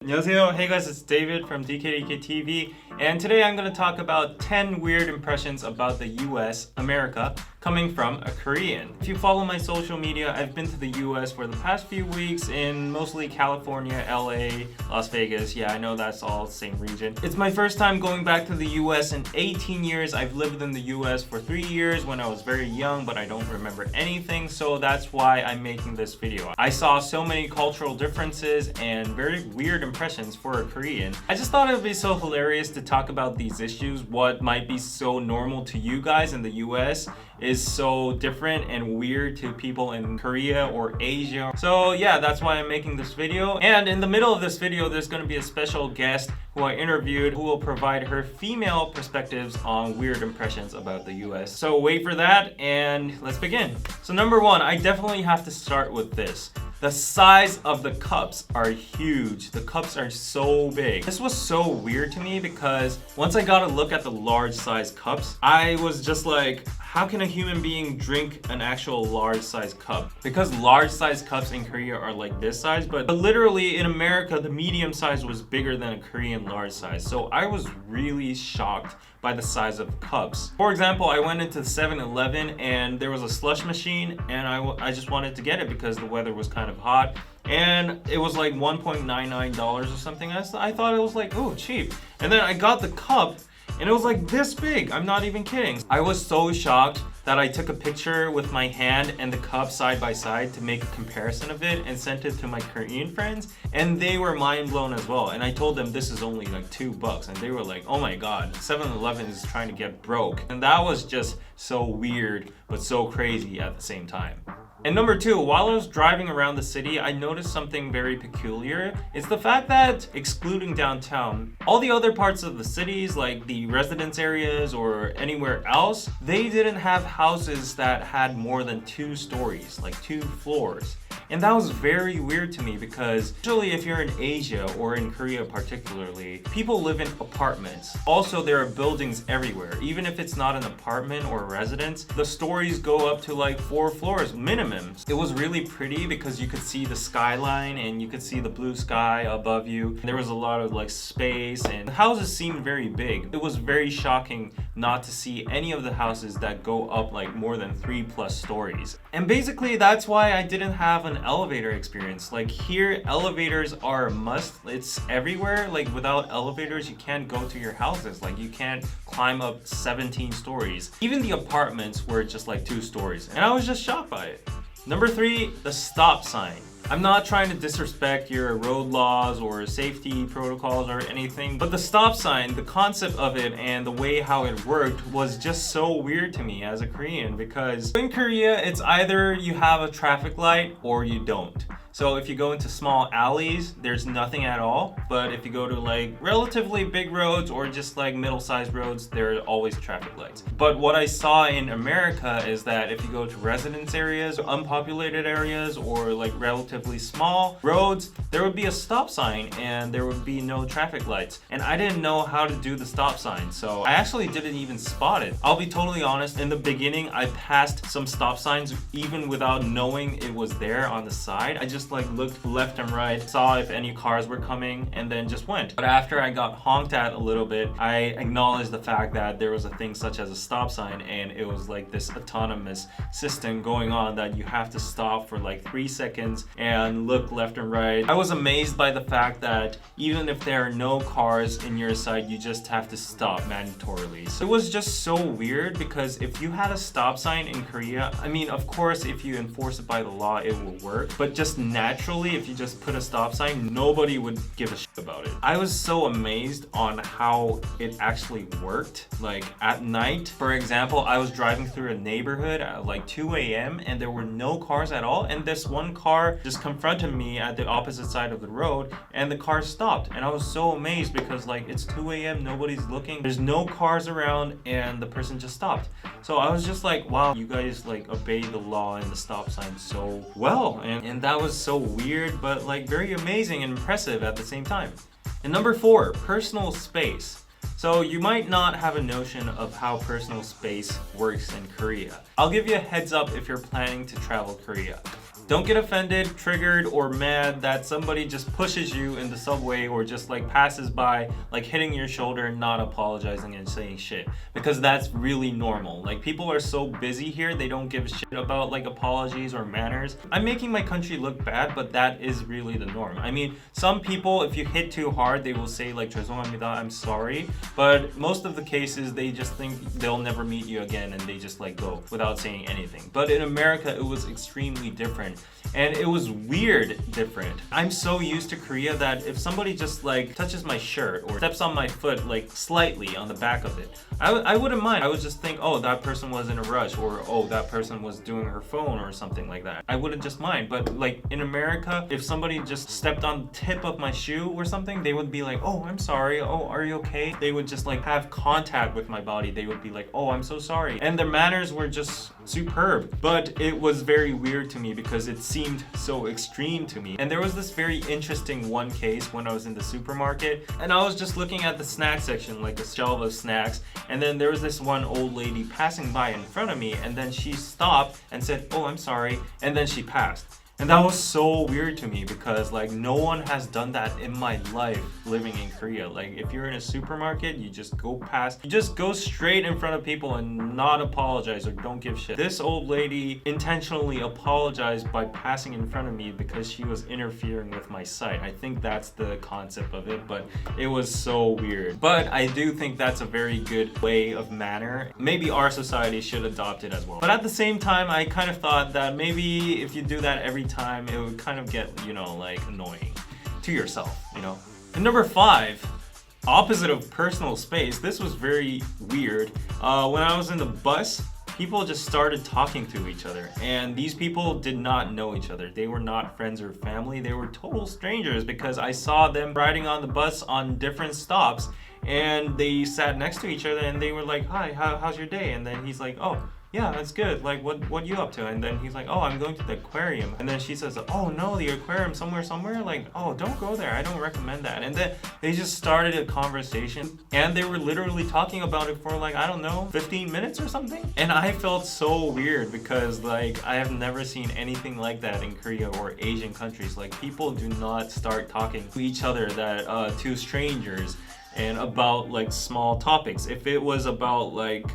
안녕하세요. Hey guys, it's David from DKDKTV, and today I'm going to talk about 10 weird impressions about the US, America, coming from a Korean. If you follow my social media, I've been to the US for the past few weeks in mostly California, LA, Las Vegas. Yeah, I know that's all the same region. It's my first time going back to the US in 18 years. I've lived in the US for 3 years when I was very young, but I don't remember anything, so that's why I'm making this video. I saw so many cultural differences and very weird impressions for a Korean. I just thought it would be so hilarious to talk about these issues. What might be so normal to you guys in the US is so different and weird to people in Korea or Asia. So yeah, that's why I'm making this video. And in the middle of this video, there's going to be a special guest who I interviewed who will provide her female perspectives on weird impressions about the US. So wait for that and let's begin. So number one, I definitely have to start with this. The size of the cups are huge. The cups are so big. This was so weird to me because once I got a look at the large size cups, I was just like, how can a human being drink an actual large size cup? Because large size cups in Korea are like this size, but literally in America, the medium size was bigger than a Korean large size. So I was really shocked by the size of cups. For example, I went into 7-Eleven and there was a slush machine and I just wanted to get it because the weather was kind of hot and it was like $1.99 or something. I thought it was like, oh, cheap. And then I got the cup and it was like this big. I'm not even kidding. I was so shocked that I took a picture with my hand and the cup side by side to make a comparison of it and sent it to my Korean friends, and they were mind blown as well. And I told them this is only like $2 and they were like, oh my god, 7-Eleven is trying to get broke. And that was just so weird but so crazy at the same time. And number two, while I was driving around the city, I noticed something very peculiar. It's the fact that, excluding downtown, all the other parts of the cities, like the residence areas or anywhere else, they didn't have houses that had more than 2 stories, like 2 floors. And that was very weird to me because usually if you're in Asia or in Korea particularly, people live in apartments. Also, there are buildings everywhere. Even if it's not an apartment or a residence, the stories go up to like 4 floors minimum. It was really pretty because you could see the skyline and you could see the blue sky above you. There was a lot of like space and the houses seemed very big. It was very shocking not to see any of the houses that go up like more than 3+ stories. And basically that's why I didn't have an elevator experience. Like here, elevators are a must. It's everywhere. Like without elevators, you can't go to your houses. Like you can't climb up 17 stories. Even the apartments were just like 2 stories. And I was just shocked by it. Number 3, the stop sign. I'm not trying to disrespect your road laws or safety protocols or anything, but the stop sign, the concept of it and the way how it worked was just so weird to me as a Korean, because in Korea, it's either you have a traffic light or you don't. So if you go into small alleys, there's nothing at all. But if you go to like relatively big roads or just like middle-sized roads, there are always traffic lights. But what I saw in America is that if you go to residence areas, unpopulated areas, or like relatively small roads, there would be a stop sign and there would be no traffic lights. And I didn't know how to do the stop sign, so I actually didn't even spot it. I'll be totally honest, in the beginning, I passed some stop signs even without knowing it was there on the side. I just like looked left and right, saw if any cars were coming, and then just went. But after I got honked at a little bit, I acknowledged the fact that there was a thing such as a stop sign, and it was like this autonomous system going on that you have to stop for like 3 seconds and look left and right. I was amazed by the fact that even if there are no cars in your side, you just have to stop mandatorily. So it was just so weird because if you had a stop sign in Korea, I mean, of course, if you enforce it by the law, it will work. But just naturally, if you just put a stop sign, nobody would give a shit about it. I was so amazed on how it actually worked. Like at night, for example, I was driving through a neighborhood at like 2 a.m. and there were no cars at all. And this one car just confronted me at the opposite side of the road and the car stopped. And I was so amazed because like it's 2 a.m., nobody's looking, there's no cars around, and the person just stopped. So I was just like, wow, you guys like obey the law and the stop sign so well. And that was so weird, but like very amazing and impressive at the same time. And number 4, personal space. So you might not have a notion of how personal space works in Korea. I'll give you a heads up if you're planning to travel Korea. Don't get offended, triggered, or mad that somebody just pushes you in the subway or just like passes by, like hitting your shoulder and not apologizing and saying shit. Because that's really normal. Like, people are so busy here, they don't give a shit about like apologies or manners. I'm making my country look bad, but that is really the norm. I mean, some people, if you hit too hard, they will say like 죄송합니다, I'm sorry. But most of the cases, they just think they'll never meet you again and they just like go without saying anything. But in America, it was extremely different. And it was weird different. I'm so used to Korea that if somebody just like touches my shirt or steps on my foot like slightly on the back of it, I wouldn't mind. I would just think, oh, that person was in a rush, or oh, that person was doing her phone or something like that. I wouldn't just mind. But like in America, if somebody just stepped on the tip of my shoe or something, they would be like, oh, I'm sorry. Oh, are you okay? They would just like have contact with my body. They would be like, oh, I'm so sorry. And their manners were just superb. But it was very weird to me because it seemed so extreme to me. And there was this very interesting one case when I was in the supermarket, and I was just looking at the snack section, like a shelf of snacks, and then there was this one old lady passing by in front of me, and then she stopped and said, oh, I'm sorry, and then she passed. And that was so weird to me because like no one has done that in my life living in Korea. Like if you're in a supermarket, you just go past, you just go straight in front of people and not apologize or don't give shit. This old lady intentionally apologized by passing in front of me because she was interfering with my sight. I think that's the concept of it, but it was so weird. But I do think that's a very good way of manner. Maybe our society should adopt it as well. But at the same time, I kind of thought that maybe if you do that every time, it would kind of get, you know, like annoying to yourself, you know. And number 5, opposite of personal space. This was very weird. When I was in the bus, people just started talking to each other, and these people did not know each other. They were not friends or family. They were total strangers because I saw them riding on the bus on different stops, and they sat next to each other and they were like, hi, how's your day? And then he's like, oh, yeah, that's good. Like, what you up to? And then he's like, oh, I'm going to the aquarium. And then she says, oh no, the aquarium somewhere. Like, oh, don't go there. I don't recommend that. And then they just started a conversation, and they were literally talking about it for like, I don't know, 15 minutes or something. And I felt so weird because like I have never seen anything like that in Korea or Asian countries. Like, people do not start talking to each other, that to strangers, and about like small topics. If it was about like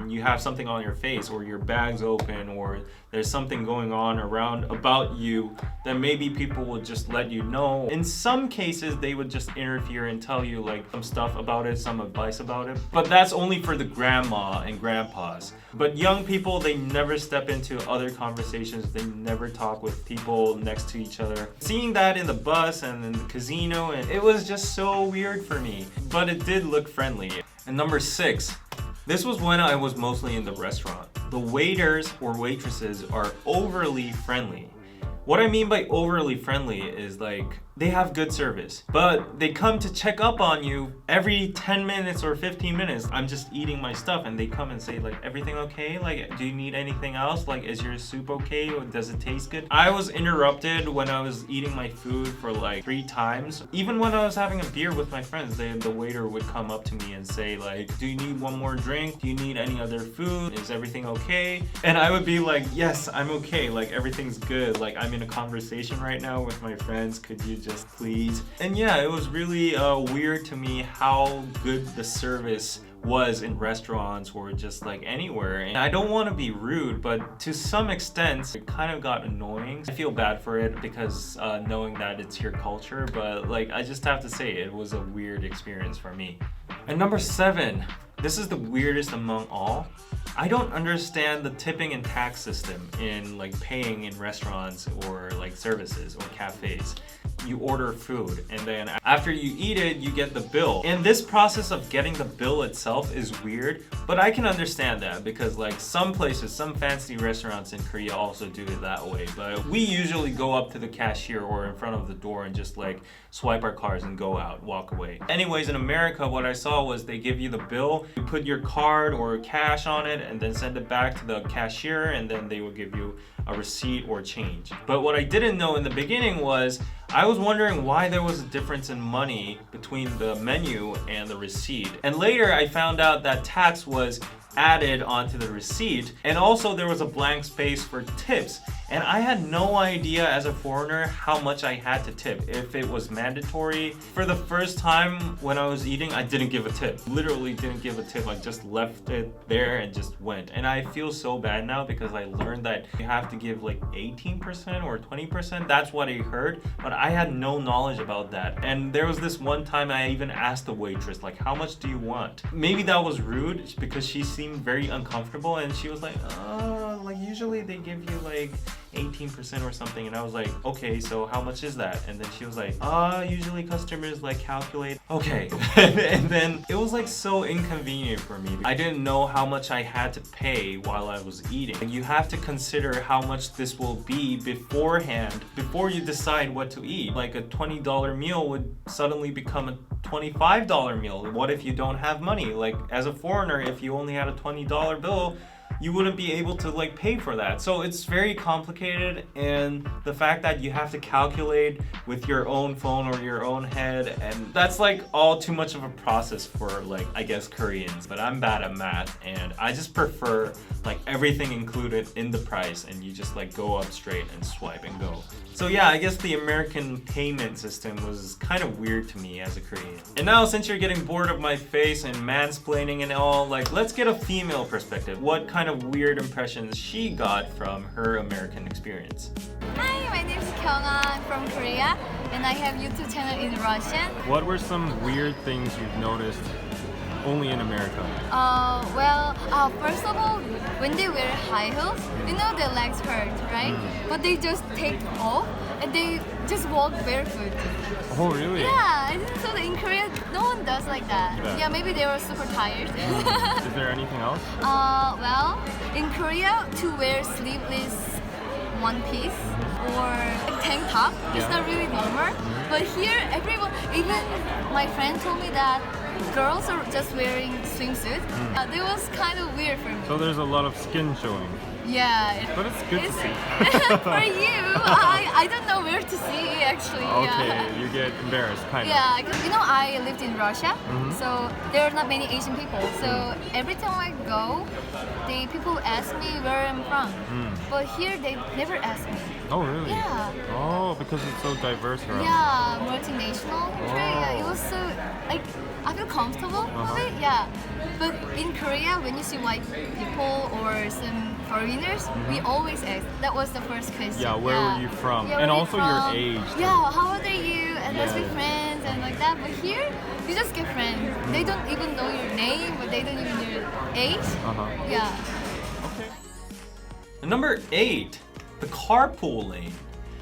you have something on your face, or your bag's open, or there's something going on around about you, then maybe people would just let you know. In some cases, they would just interfere and tell you like some stuff about it, some advice about it. But that's only for the grandma and grandpas. But young people, they never step into other conversations. They never talk with people next to each other. Seeing that in the bus and in the casino, and it was just so weird for me. But it did look friendly. And number 6, this was when I was mostly in the restaurant. The waiters or waitresses are overly friendly. What I mean by overly friendly is like they have good service, but they come to check up on you every 10 minutes or 15 minutes. I'm just eating my stuff and they come and say like, everything okay? Like, do you need anything else? Like, is your soup okay? Or does it taste good? I was interrupted when I was eating my food for like 3 times. Even when I was having a beer with my friends, the waiter would come up to me and say like, do you need one more drink? Do you need any other food? Is everything okay? And I would be like, yes, I'm okay. Like, everything's good. Like, I'm in a conversation right now with my friends. Could you just please? And yeah, it was really weird to me how good the service was in restaurants or just like anywhere. And I don't want to be rude, but to some extent it kind of got annoying. I feel bad for it because knowing that it's your culture, but like I just have to say it was a weird experience for me. And number 7, this is the weirdest among all. I don't understand the tipping and tax system in like paying in restaurants or like services or cafes. You order food and then after you eat it, you get the bill. And this process of getting the bill itself is weird, but I can understand that because like some places, some fancy restaurants in Korea also do it that way. But we usually go up to the cashier or in front of the door and just like swipe our cards and go out, walk away. Anyways, in America, what I saw was they give you the bill, you put your card or cash on it and then send it back to the cashier, and then they will give you a receipt or change. But what I didn't know in the beginning was I was wondering why there was a difference in money between the menu and the receipt. And later I found out that tax was added onto the receipt, and also there was a blank space for tips. And I had no idea as a foreigner how much I had to tip, if it was mandatory. For the first time when I was eating, I didn't give a tip. Literally didn't give a tip. I just left it there and just went. And I feel so bad now because I learned that you have to give like 18% or 20%. That's what I heard, but I had no knowledge about that. And there was this one time I even asked the waitress, like, how much do you want? Maybe that was rude because she seemed very uncomfortable and she was like, like usually they give you like 18% or something. And I was like, okay, so how much is that? And then she was like, usually customers like calculate. Okay. And then it was like so inconvenient for me. I didn't know how much I had to pay while I was eating. You have to consider how much this will be beforehand, before you decide what to eat. Like a $20 meal would suddenly become a $25 meal. What if you don't have money? Like as a foreigner, if you only had a $20 bill, you wouldn't be able to like pay for that. So it's very complicated, and the fact that you have to calculate with your own phone or your own head, and that's like all too much of a process for like, I guess, Koreans. But I'm bad at math and I just prefer like everything included in the price, and you just like go up straight and swipe and go. So yeah, I guess the American payment system was kind of weird to me as a Korean. And now, since you're getting bored of my face and mansplaining and all, like, let's get a female perspective. What kind of weird impressions she got from her American experience? Hi, my name is Kyunga. I'm from Korea, and I have YouTube channel in Russian. What were some weird things you've noticed only in America? First of all, when they wear high heels, you know their legs hurt, right? But they just take off and they just walk barefoot. Oh, really? Yeah, I didn't know that in Korea no one does like that. Yeah. Maybe they were super tired. Is there anything else? In Korea, to wear sleeveless one piece or tank top is not really normal. But here, everyone, even my friend told me that girls are just wearing swimsuit. It was kind of weird for me. So there's a lot of skin showing. Yeah. But it's good to see. For you, I don't know where to see actually. Okay, Yeah. you get embarrassed, kind of. Yeah, because I lived in Russia, so there are not many Asian people. So every time I go, the people ask me where I'm from. But here they never ask me. Oh, really? Yeah. Oh, because it's so diverse around. Yeah, multinational. Yeah, it was so like I feel comfortable with it. Yeah. But in Korea, when you see white people or some foreigners, we always ask. That was the first question. Yeah, where were you from? Yeah, And where you also from? your age. Yeah, how old are you? And let's be Yeah. friends and like that. But here, you just get friends. They don't even know your name, but they don't even know your age. Yeah. Okay. Number 8, the carpool lane.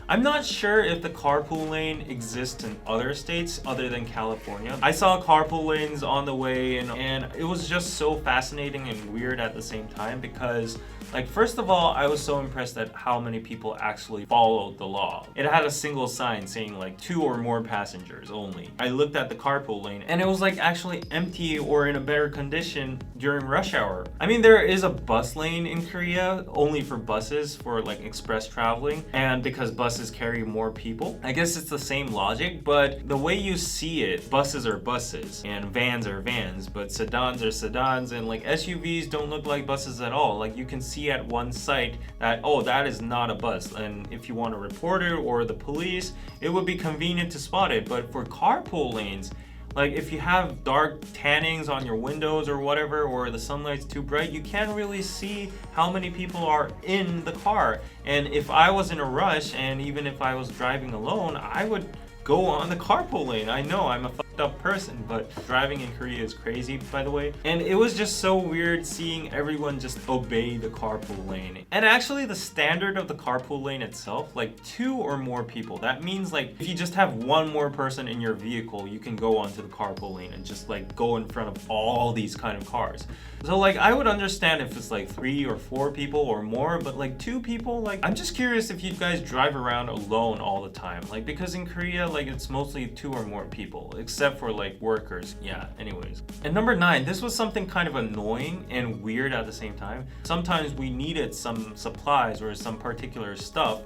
I'm not sure if the carpool lane exists in other states other than California. I saw carpool lanes on the way, and it was just so fascinating and weird at the same time because, like, first of all, I was so impressed at how many people actually followed the law. It had a single sign saying like 2 or more passengers only. I looked at the carpool lane and it was like actually empty or in a better condition during rush hour. I mean, there is a bus lane in Korea only for buses for like express traveling, and because buses carry more people. I guess it's the same logic, but the way you see it, buses are buses and vans are vans, but sedans are sedans, and like SUVs don't look like buses at all. Like you can see at one site that, oh, that is not a bus, and if you want to report it or the police, it would be convenient to spot it. But for carpool lanes, like if you have dark tannings on your windows or whatever, or the sunlight's too bright, you can't really see how many people are in the car. And if I was in a rush, and even if I was driving alone, I would go on the carpool lane. I know I'm a fucked up person, but driving in Korea is crazy, by the way. And it was just so weird seeing everyone just obey the carpool lane. And actually the standard of the carpool lane itself, like 2 or more people, that means like if you just have one more person in your vehicle, you can go onto the carpool lane and just like go in front of all these kind of cars. So like I would understand if it's like 3 or 4 people or more, but like 2 people, like I'm just curious if you guys drive around alone all the time, like because in Korea like it's mostly 2 or more people, except for like workers. Yeah, anyways. And number 9, this was something kind of annoying and weird at the same time. Sometimes we needed some supplies or some particular stuff,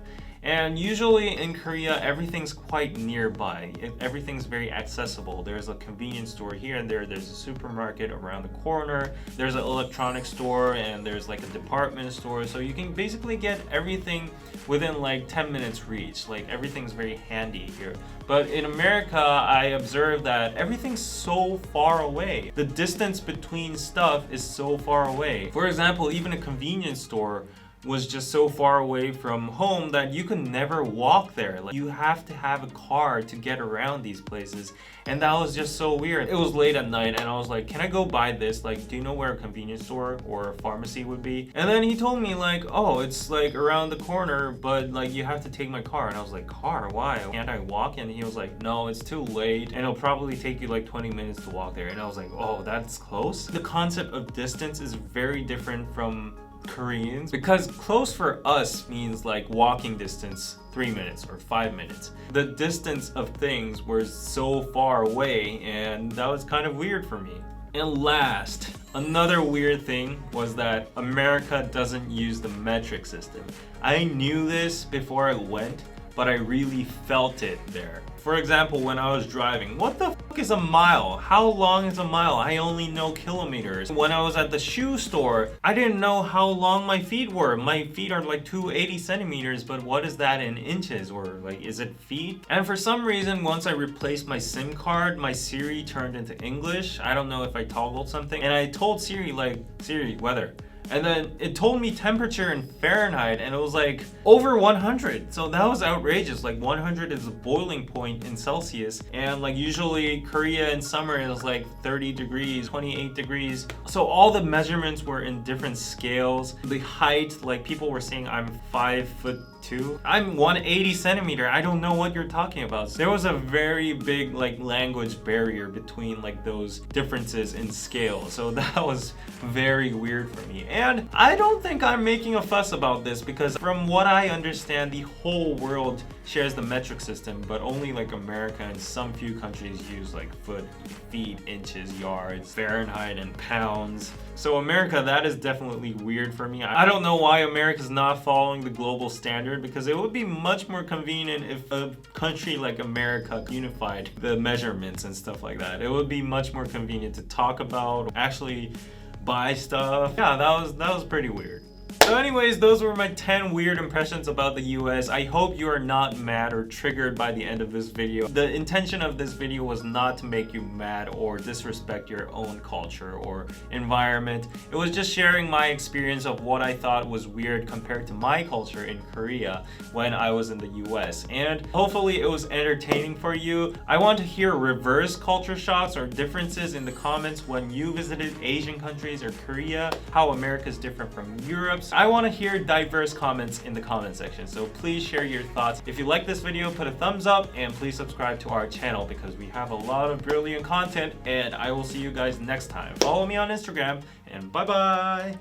And usually in Korea, everything's quite nearby. Everything's very accessible. There's a convenience store here and there. There's a supermarket around the corner. There's an electronics store and there's like a department store. So you can basically get everything within like 10 minutes reach. Like everything's very handy here. But in America, I observed that everything's so far away. The distance between stuff is so far away. For example, even a convenience store was just so far away from home that you could never walk there. Like, you have to have a car to get around these places, and that was just so weird. It was late at night and I was like, can I go buy this? Like, do you know where a convenience store or a pharmacy would be? And then he told me like, oh, it's like around the corner, but like you have to take my car. And I was like, car? Why? Can't I walk? And he was like, no, it's too late and it'll probably take you like 20 minutes to walk there. And I was like, oh, that's close? The concept of distance is very different from Koreans, because close for us means like walking distance 3 minutes or 5 minutes. The distance of things was so far away, and that was kind of weird for me. And last, another weird thing was that America doesn't use the metric system. I knew this before I went, but I really felt it there. For example, when I was driving, what the fuck is a mile? How long is a mile? I only know kilometers. When I was at the shoe store, I didn't know how long my feet were. My feet are like 280 centimeters, but what is that in inches? Or like, is it feet? And for some reason, once I replaced my SIM card, my Siri turned into English. I don't know if I toggled something. And I told Siri like, Siri, weather. And then it told me temperature in Fahrenheit, and it was like over 100. So that was outrageous. Like 100 is the boiling point in Celsius. And like usually Korea in summer is like 30 degrees, 28 degrees. So all the measurements were in different scales. The height, like people were saying I'm 5'2". I'm 180 centimeter. I don't know what you're talking about. So there was a very big like language barrier between like those differences in scale. So that was very weird for me. And I don't think I'm making a fuss about this, because from what I understand, the whole world shares the metric system, but only like America and some few countries use like foot, feet, inches, yards, Fahrenheit, and pounds. So America, that is definitely weird for me. I don't know why America's not following the global standard, because it would be much more convenient if a country like America unified the measurements and stuff like that. It would be much more convenient to talk about, actually buy stuff. Yeah, that was pretty weird. So anyways, those were my 10 weird impressions about the US. I hope you are not mad or triggered by the end of this video. The intention of this video was not to make you mad or disrespect your own culture or environment. It was just sharing my experience of what I thought was weird compared to my culture in Korea when I was in the US. And hopefully it was entertaining for you. I want to hear reverse culture shocks or differences in the comments when you visited Asian countries or Korea, how America is different from Europe. I want to hear diverse comments in the comment section, so please share your thoughts. If you like this video, put a thumbs up and please subscribe to our channel, because we have a lot of brilliant content, and I will see you guys next time. Follow me on Instagram, and bye bye!